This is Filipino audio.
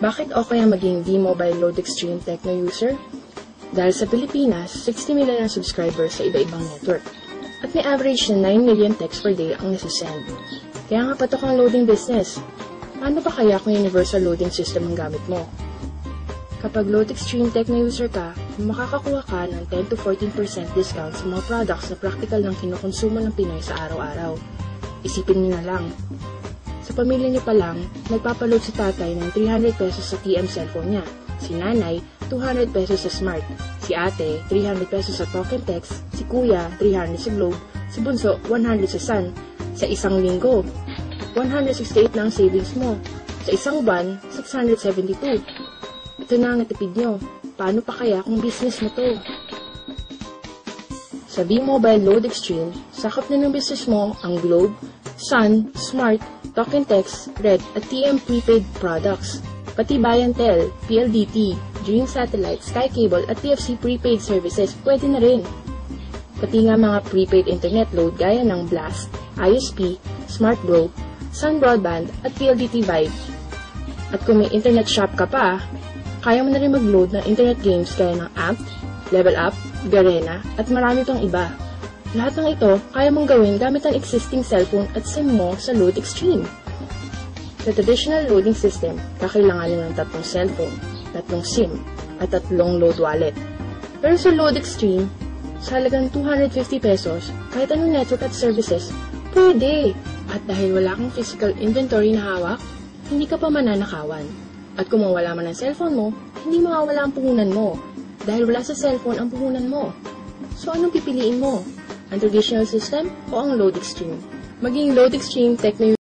Bakit okay ang maging V-Mobile Load Extreme Techno user? Dahil sa Pilipinas, 60 million ang subscribers sa iba-ibang network. At may average na 9 million texts per day ang nasisend. Kaya nga patok ang loading business. Paano pa kaya kung universal loading system ang gamit mo? Kapag Load Extreme Techno user ka, makakakuha ka ng 10 to 14% discount sa mga products na practical ng kinukonsumo ng Pinoy sa araw-araw. Isipin niyo na lang. Sa pamilya niyo pa lang, nagpapaload si tatay ng 300 pesos sa TM cellphone niya. Si nanay, 200 pesos sa Smart. Si ate, 300 pesos sa Talk and Text. Si kuya, 300 sa Globe. Si bunso, 100 sa Sun. Sa isang linggo, 168 na ang savings mo. Sa isang buwan, 672. Ito na ang natipid nyo. Paano pa kaya kung business mo to? Sa V-Mobile Load Extreme, sakop na ng business mo ang Globe, Sun, Smart, Talk and Text, Red at TM prepaid products. Pati Bayantel, PLDT, Dream Satellite, Sky Cable at TFC prepaid services pwede na rin. Pati nga mga prepaid internet load gaya ng Blast, ISP, Smart Bro, Sun Broadband at PLDT Vibe. At kung may internet shop ka pa, kaya mo na rin mag-load ng internet games gaya ng Amp, Level Up, Garena at marami pang iba. Lahat ng ito kaya mong gawin gamit ang existing cellphone at SIM mo sa Load Extreme. Sa traditional loading system, kakailanganin ng 3 cellphone, 3 SIM, at 3 load wallet. Pero sa Load Extreme, sa halagang 250 pesos, kahit anong network at services, pwede! At dahil wala kang physical inventory na hawak, hindi ka pa mananakawan. At kung mawala man ang cellphone mo, hindi mawawala ang puhunan mo, dahil wala sa cellphone ang puhunan mo. So anong pipiliin mo? Ang traditional system o ang Load Extreme? Maging Load Extreme Techno